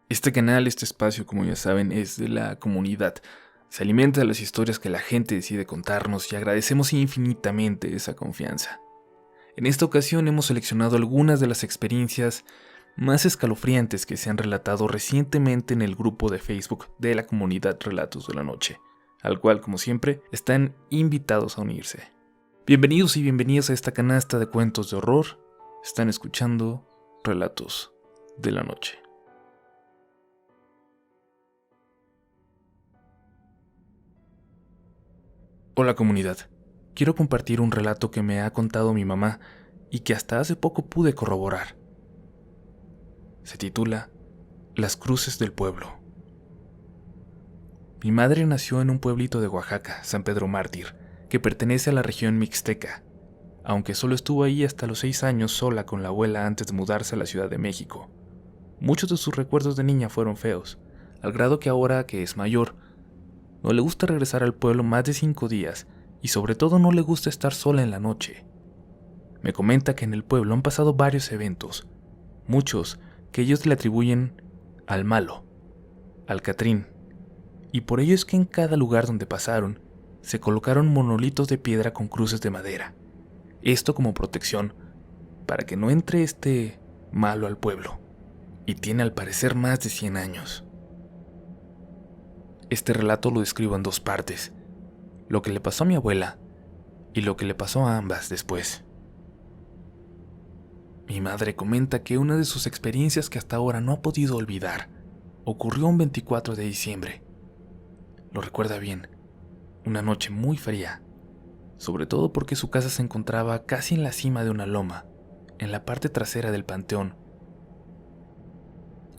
Este canal, este espacio, como ya saben, es de la comunidad. Se alimenta de las historias que la gente decide contarnos y agradecemos infinitamente esa confianza. En esta ocasión hemos seleccionado algunas de las experiencias más escalofriantes que se han relatado recientemente en el grupo de Facebook de la comunidad Relatos de la Noche, al cual, como siempre, están invitados a unirse. Bienvenidos y bienvenidas a esta canasta de cuentos de horror. Están escuchando Relatos de la Noche. Hola comunidad, quiero compartir un relato que me ha contado mi mamá y que hasta hace poco pude corroborar. Se titula Las Cruces del Pueblo. Mi madre nació en un pueblito de Oaxaca, San Pedro Mártir, que pertenece a la región mixteca, aunque solo estuvo ahí hasta los 6 años sola con la abuela antes de mudarse a la Ciudad de México. Muchos de sus recuerdos de niña fueron feos, al grado que ahora que es mayor, no le gusta regresar al pueblo más de 5 días y sobre todo no le gusta estar sola en la noche. Me comenta que en el pueblo han pasado varios eventos, muchos que ellos le atribuyen al malo, al Catrín, y por ello es que en cada lugar donde pasaron se colocaron monolitos de piedra con cruces de madera, esto como protección para que no entre este malo al pueblo, y tiene al parecer más de 100 años. Este relato lo describo en 2 partes, lo que le pasó a mi abuela y lo que le pasó a ambas después. Mi madre comenta que una de sus experiencias que hasta ahora no ha podido olvidar ocurrió un 24 de diciembre. Lo recuerda bien, una noche muy fría, sobre todo porque su casa se encontraba casi en la cima de una loma, en la parte trasera del panteón.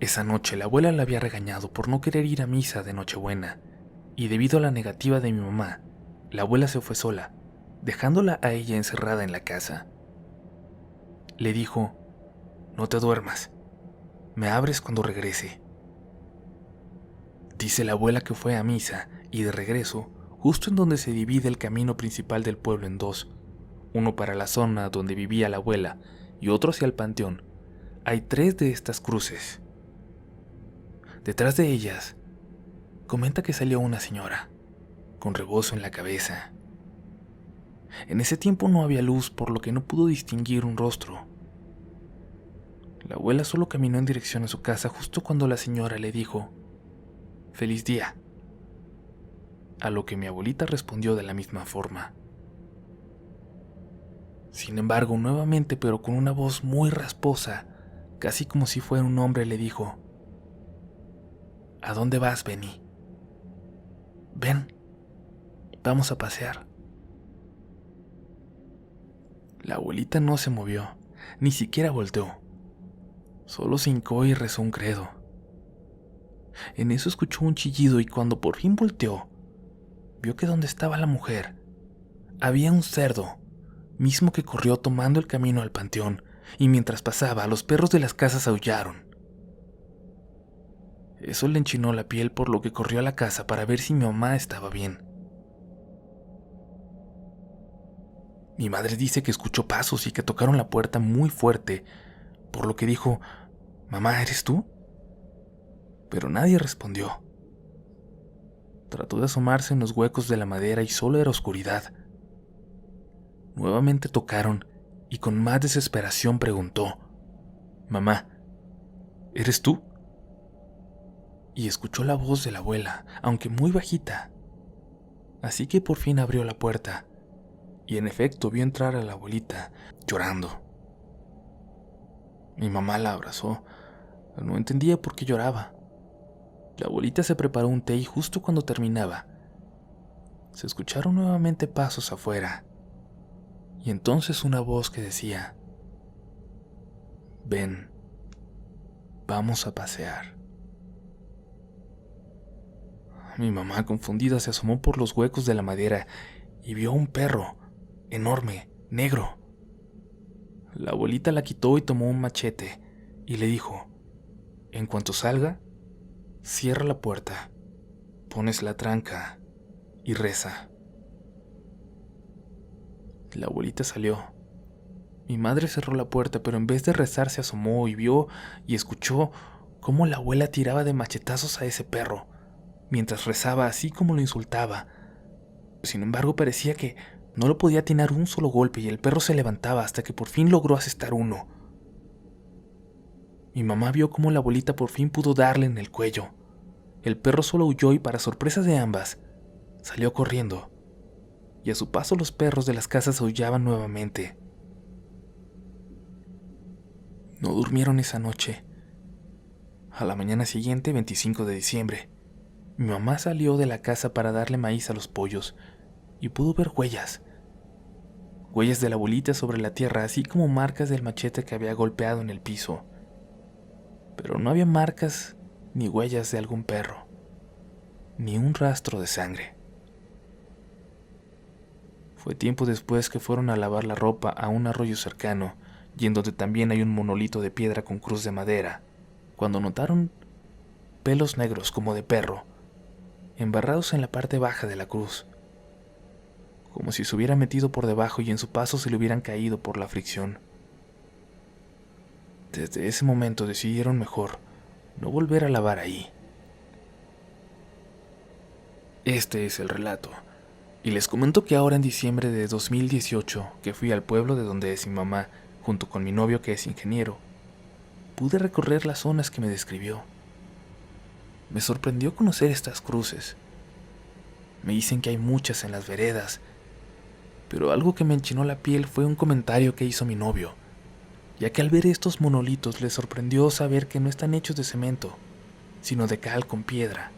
Esa noche la abuela la había regañado por no querer ir a misa de Nochebuena, y debido a la negativa de mi mamá, la abuela se fue sola, dejándola a ella encerrada en la casa. Le dijo: "No te duermas, me abres cuando regrese". Dice la abuela que fue a misa y de regreso, justo en donde se divide el camino principal del pueblo en 2, uno para la zona donde vivía la abuela y otro hacia el panteón, hay 3 de estas cruces. Detrás de ellas, comenta que salió una señora, con rebozo en la cabeza. En ese tiempo no había luz, por lo que no pudo distinguir un rostro. La abuela solo caminó en dirección a su casa justo cuando la señora le dijo: "Feliz día", a lo que mi abuelita respondió de la misma forma. Sin embargo, nuevamente, pero con una voz muy rasposa, casi como si fuera un hombre, le dijo: "¿A dónde vas, Benny? Ven, vamos a pasear". La abuelita no se movió, ni siquiera volteó. Solo se hincó y rezó un credo. En eso escuchó un chillido y cuando por fin volteó, vio que donde estaba la mujer había un cerdo, mismo que corrió tomando el camino al panteón, y mientras pasaba, los perros de las casas aullaron. Eso le enchinó la piel, por lo que corrió a la casa para ver si mi mamá estaba bien. Mi madre dice que escuchó pasos y que tocaron la puerta muy fuerte, por lo que dijo: "Mamá, ¿eres tú?". Pero nadie respondió. Trató de asomarse en los huecos de la madera y solo era oscuridad. Nuevamente tocaron y con más desesperación preguntó: "Mamá, ¿eres tú?". Y escuchó la voz de la abuela, aunque muy bajita. Así que por fin abrió la puerta y en efecto vio entrar a la abuelita llorando. Mi mamá la abrazó. No entendía por qué lloraba. La abuelita se preparó un té y justo cuando terminaba, se escucharon nuevamente pasos afuera. Y entonces una voz que decía: "Ven, vamos a pasear". Mi mamá, confundida, se asomó por los huecos de la madera y vio a un perro, enorme, negro. La abuelita la quitó y tomó un machete y le dijo: "En cuanto salga, cierra la puerta, pones la tranca y reza". La abuelita salió. Mi madre cerró la puerta, pero en vez de rezar se asomó y vio y escuchó cómo la abuela tiraba de machetazos a ese perro, mientras rezaba así como lo insultaba. Sin embargo, parecía que no lo podía atinar un solo golpe y el perro se levantaba hasta que por fin logró asestar uno. Mi mamá vio cómo la abuelita por fin pudo darle en el cuello. El perro solo huyó y, para sorpresa de ambas, salió corriendo, y a su paso los perros de las casas aullaban nuevamente. No durmieron esa noche. A la mañana siguiente, 25 de diciembre, mi mamá salió de la casa para darle maíz a los pollos y pudo ver huellas de la abuelita sobre la tierra, así como marcas del machete que había golpeado en el piso. Pero no había marcas ni huellas de algún perro, ni un rastro de sangre. Fue tiempo después que fueron a lavar la ropa a un arroyo cercano, y en donde también hay un monolito de piedra con cruz de madera, cuando notaron pelos negros como de perro, embarrados en la parte baja de la cruz, como si se hubiera metido por debajo y en su paso se le hubieran caído por la fricción. Desde ese momento decidieron mejor no volver a lavar ahí. Este es el relato, y les comento que ahora en diciembre de 2018, que fui al pueblo de donde es mi mamá, junto con mi novio que es ingeniero, pude recorrer las zonas que me describió. Me sorprendió conocer estas cruces. Me dicen que hay muchas en las veredas, pero algo que me enchinó la piel fue un comentario que hizo mi novio, ya que al ver estos monolitos le sorprendió saber que no están hechos de cemento, sino de cal con piedra,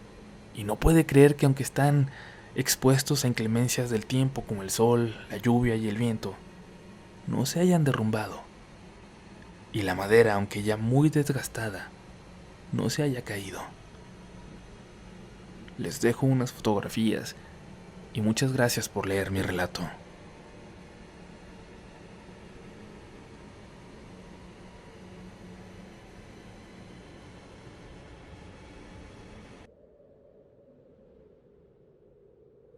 y no puede creer que aunque están expuestos a inclemencias del tiempo como el sol, la lluvia y el viento, no se hayan derrumbado, y la madera, aunque ya muy desgastada, no se haya caído. Les dejo unas fotografías y muchas gracias por leer mi relato.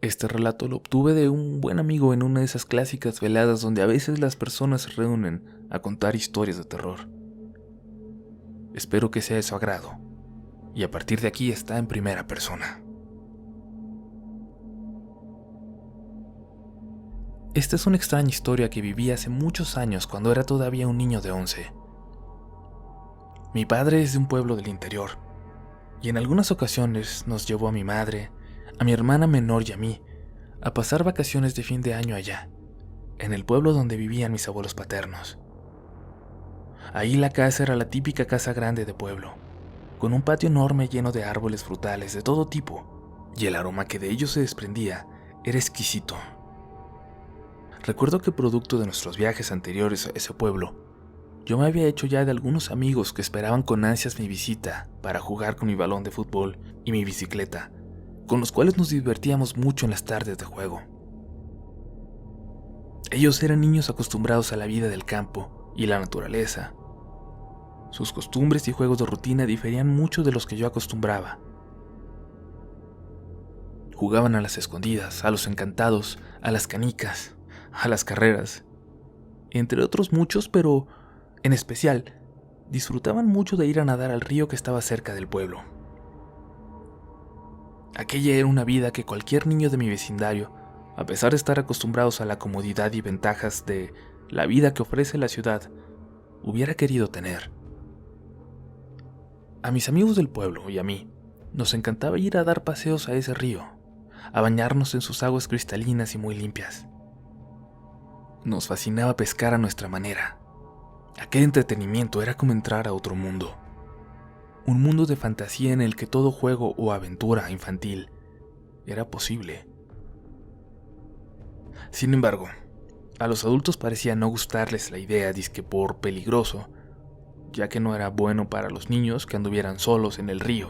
Este relato lo obtuve de un buen amigo en una de esas clásicas veladas donde a veces las personas se reúnen a contar historias de terror. Espero que sea de su agrado, y a partir de aquí está en primera persona. Esta es una extraña historia que viví hace muchos años cuando era todavía un niño de 11. Mi padre es de un pueblo del interior, y en algunas ocasiones nos llevó a mi madre, a mi hermana menor y a mí a pasar vacaciones de fin de año allá, en el pueblo donde vivían mis abuelos paternos. Ahí la casa era la típica casa grande de pueblo, con un patio enorme lleno de árboles frutales de todo tipo, y el aroma que de ellos se desprendía era exquisito. Recuerdo que producto de nuestros viajes anteriores a ese pueblo, yo me había hecho ya de algunos amigos que esperaban con ansias mi visita para jugar con mi balón de fútbol y mi bicicleta, con los cuales nos divertíamos mucho en las tardes de juego. Ellos eran niños acostumbrados a la vida del campo y la naturaleza. Sus costumbres y juegos de rutina diferían mucho de los que yo acostumbraba. Jugaban a las escondidas, a los encantados, a las canicas, a las carreras, entre otros muchos, pero en especial disfrutaban mucho de ir a nadar al río que estaba cerca del pueblo. Aquella era una vida que cualquier niño de mi vecindario, a pesar de estar acostumbrados a la comodidad y ventajas de la vida que ofrece la ciudad, hubiera querido tener. A mis amigos del pueblo y a mí nos encantaba ir a dar paseos a ese río, a bañarnos en sus aguas cristalinas y muy limpias. Nos fascinaba pescar a nuestra manera. Aquel entretenimiento era como entrar a otro mundo. Un mundo de fantasía en el que todo juego o aventura infantil era posible. Sin embargo, a los adultos parecía no gustarles la idea dizque por peligroso, ya que no era bueno para los niños que anduvieran solos en el río.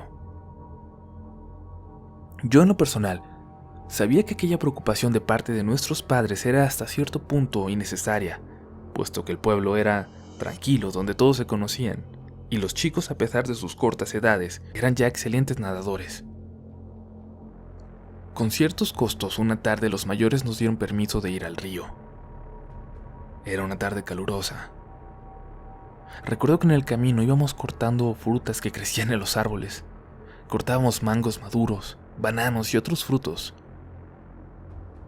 Yo en lo personal, sabía que aquella preocupación de parte de nuestros padres era hasta cierto punto innecesaria, puesto que el pueblo era tranquilo, donde todos se conocían, y los chicos, a pesar de sus cortas edades, eran ya excelentes nadadores. Con ciertos costos, una tarde los mayores nos dieron permiso de ir al río. Era una tarde calurosa. Recuerdo que en el camino íbamos cortando frutas que crecían en los árboles. Cortábamos mangos maduros, bananos y otros frutos,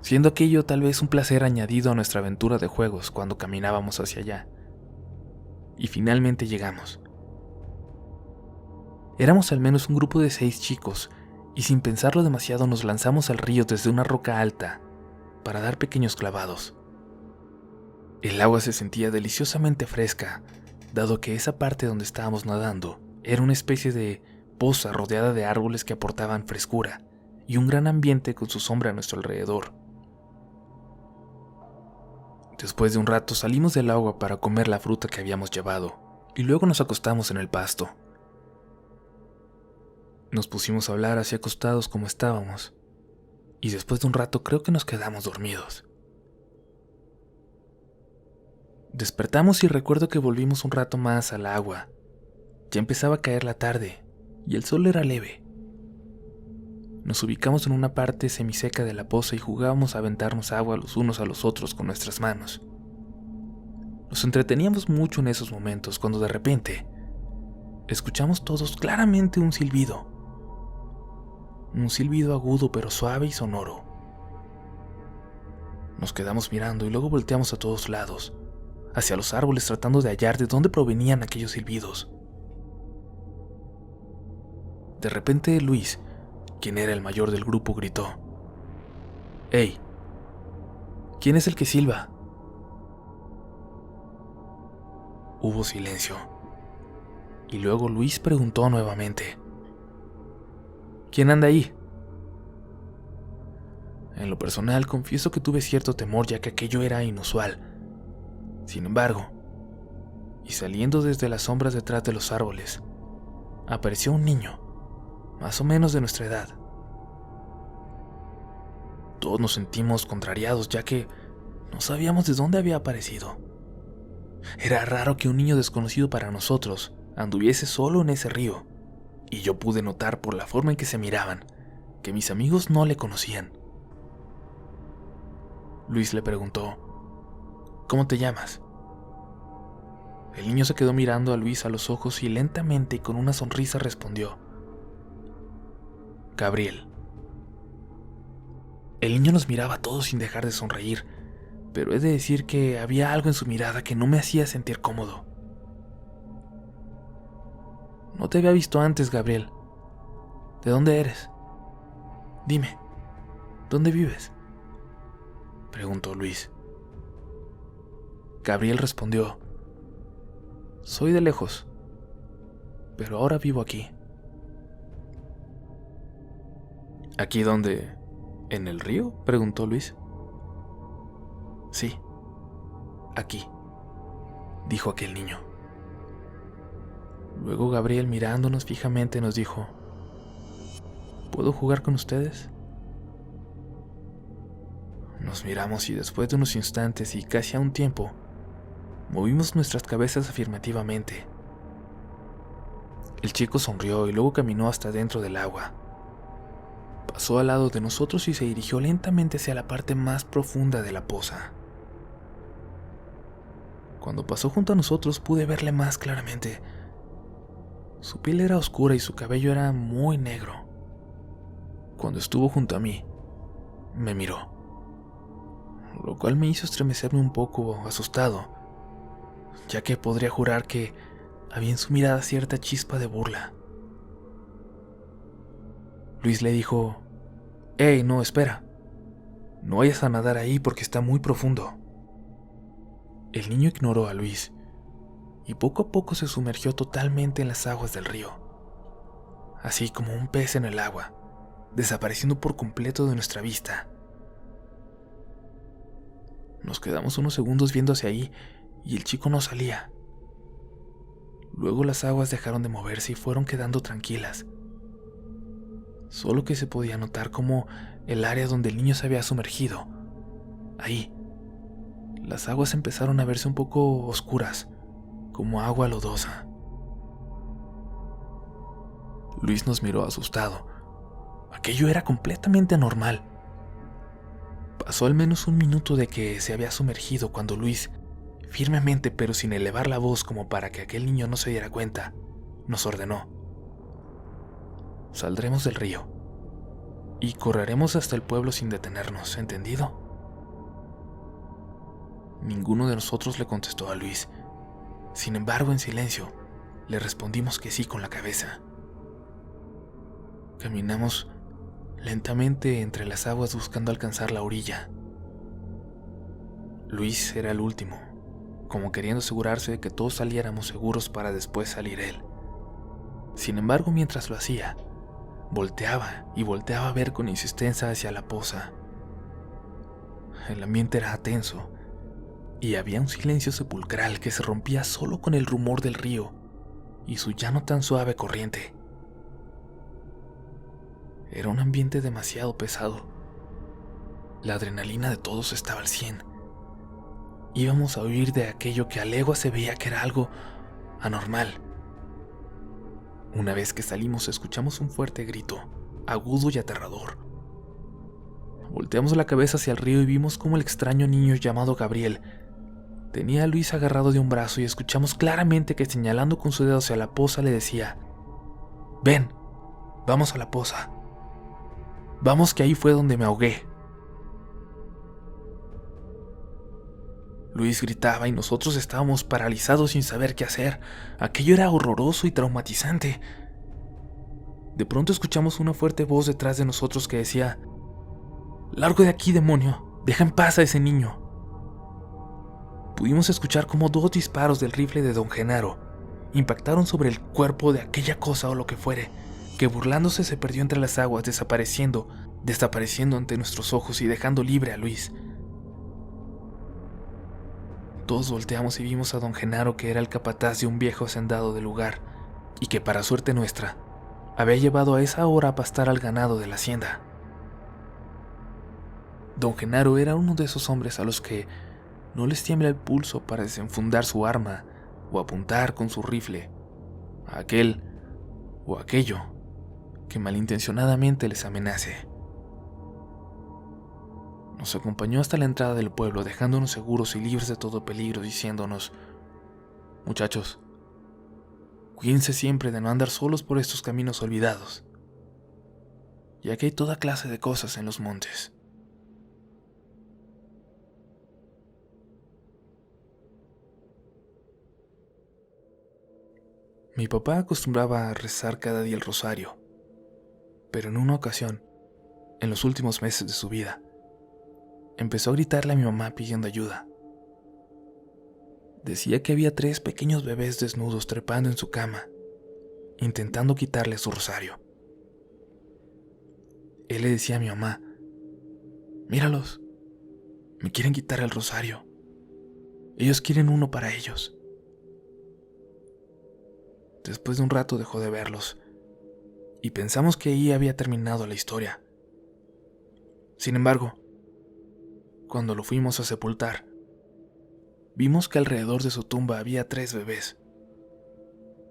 siendo aquello tal vez un placer añadido a nuestra aventura de juegos cuando caminábamos hacia allá. Y finalmente llegamos. Éramos al menos un grupo de 6 chicos, y sin pensarlo demasiado nos lanzamos al río desde una roca alta para dar pequeños clavados. El agua se sentía deliciosamente fresca, dado que esa parte donde estábamos nadando era una especie de poza rodeada de árboles que aportaban frescura y un gran ambiente con su sombra a nuestro alrededor. Después de un rato salimos del agua para comer la fruta que habíamos llevado, y luego nos acostamos en el pasto. Nos pusimos a hablar así acostados como estábamos, y después de un rato creo que nos quedamos dormidos. Despertamos y recuerdo que volvimos un rato más al agua. Ya empezaba a caer la tarde, y el sol era leve. Nos ubicamos en una parte semiseca de la poza y jugábamos a aventarnos agua los unos a los otros con nuestras manos. Nos entreteníamos mucho en esos momentos cuando de repente escuchamos todos claramente un silbido. Un silbido agudo pero suave y sonoro. Nos quedamos mirando y luego volteamos a todos lados, hacia los árboles tratando de hallar de dónde provenían aquellos silbidos. De repente Luis, quien era el mayor del grupo, gritó: «¡Hey! ¿Quién es el que silba?». Hubo silencio, y luego Luis preguntó nuevamente: «¿Quién anda ahí?». En lo personal, confieso que tuve cierto temor ya que aquello era inusual. Sin embargo, y saliendo desde las sombras detrás de los árboles, apareció un niño, más o menos de nuestra edad. Todos nos sentimos contrariados ya que no sabíamos de dónde había aparecido. Era raro que un niño desconocido para nosotros anduviese solo en ese río, y yo pude notar por la forma en que se miraban que mis amigos no le conocían. Luis le preguntó: «¿Cómo te llamas?». El niño se quedó mirando a Luis a los ojos y lentamente y con una sonrisa respondió: «Gabriel». El niño nos miraba a todos sin dejar de sonreír, pero he de decir que había algo en su mirada que no me hacía sentir cómodo. «No te había visto antes, Gabriel. ¿De dónde eres? Dime, ¿dónde vives?», preguntó Luis. Gabriel respondió: «Soy de lejos, pero ahora vivo aquí». «¿Aquí dónde? ¿En el río?», preguntó Luis. «Sí, aquí», dijo aquel niño. Luego Gabriel, mirándonos fijamente, nos dijo: «¿Puedo jugar con ustedes?». Nos miramos y después de unos instantes y casi a un tiempo, movimos nuestras cabezas afirmativamente. El chico sonrió y luego caminó hasta dentro del agua. Pasó al lado de nosotros y se dirigió lentamente hacia la parte más profunda de la poza. Cuando pasó junto a nosotros pude verle más claramente. Su piel era oscura y su cabello era muy negro. Cuando estuvo junto a mí, me miró, lo cual me hizo estremecerme un poco asustado, ya que podría jurar que había en su mirada cierta chispa de burla. Luis le dijo: «Hey, no, espera. No vayas a nadar ahí porque está muy profundo». El niño ignoró a Luis y poco a poco se sumergió totalmente en las aguas del río, así como un pez en el agua, desapareciendo por completo de nuestra vista. Nos quedamos unos segundos viendo hacia ahí y el chico no salía. Luego las aguas dejaron de moverse y fueron quedando tranquilas. Solo que se podía notar cómo el área donde el niño se había sumergido, ahí, las aguas empezaron a verse un poco oscuras, como agua lodosa. Luis nos miró asustado. Aquello era completamente anormal. Pasó al menos un minuto de que se había sumergido cuando Luis firmemente pero sin elevar la voz como para que aquel niño no se diera cuenta, nos ordenó: saldremos del río y correremos hasta el pueblo sin detenernos, ¿entendido? Ninguno de nosotros le contestó a Luis. Sin embargo, en silencio, le respondimos que sí con la cabeza. Caminamos lentamente entre las aguas buscando alcanzar la orilla. Luis era el último, como queriendo asegurarse de que todos saliéramos seguros para después salir él. Sin embargo, mientras lo hacía, volteaba y volteaba a ver con insistencia hacia la poza. El ambiente era tenso y había un silencio sepulcral que se rompía solo con el rumor del río y su ya no tan suave corriente. Era un ambiente demasiado pesado. La adrenalina de todos estaba al 100. Íbamos a huir de aquello que a leguas se veía que era algo anormal. Una vez que salimos, escuchamos un fuerte grito, agudo y aterrador. Volteamos la cabeza hacia el río y vimos cómo el extraño niño llamado Gabriel tenía a Luis agarrado de un brazo, y escuchamos claramente que, señalando con su dedo hacia la poza, le decía: ven, vamos a la poza. Vamos, que ahí fue donde me ahogué. Luis gritaba y nosotros estábamos paralizados sin saber qué hacer. Aquello era horroroso y traumatizante. De pronto escuchamos una fuerte voz detrás de nosotros que decía: largo de aquí, demonio, deja en paz a ese niño. Pudimos escuchar cómo 2 disparos del rifle de don Genaro impactaron sobre el cuerpo de aquella cosa o lo que fuere, que burlándose se perdió entre las aguas, desapareciendo ante nuestros ojos y dejando libre a Luis. Todos volteamos y vimos a don Genaro, que era el capataz de un viejo hacendado del lugar y que, para suerte nuestra, había llevado a esa hora a pastar al ganado de la hacienda. Don Genaro era uno de esos hombres a los que no les tiembla el pulso para desenfundar su arma o apuntar con su rifle a aquel o aquello que malintencionadamente les amenace. Nos acompañó hasta la entrada del pueblo, dejándonos seguros y libres de todo peligro, diciéndonos: muchachos, cuídense siempre de no andar solos por estos caminos olvidados, ya que hay toda clase de cosas en los montes. Mi papá acostumbraba a rezar cada día el rosario, pero en una ocasión, en los últimos meses de su vida, empezó a gritarle a mi mamá pidiendo ayuda. Decía que había 3 pequeños bebés desnudos trepando en su cama, intentando quitarle su rosario. Él le decía a mi mamá: míralos, me quieren quitar el rosario. Ellos quieren uno para ellos. Después de un rato dejó de verlos, y pensamos que ahí había terminado la historia. Sin embargo, cuando lo fuimos a sepultar, vimos que alrededor de su tumba había 3 bebés,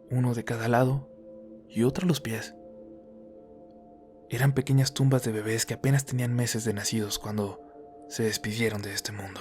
uno de cada lado y otro a los pies. Eran pequeñas tumbas de bebés que apenas tenían meses de nacidos cuando se despidieron de este mundo.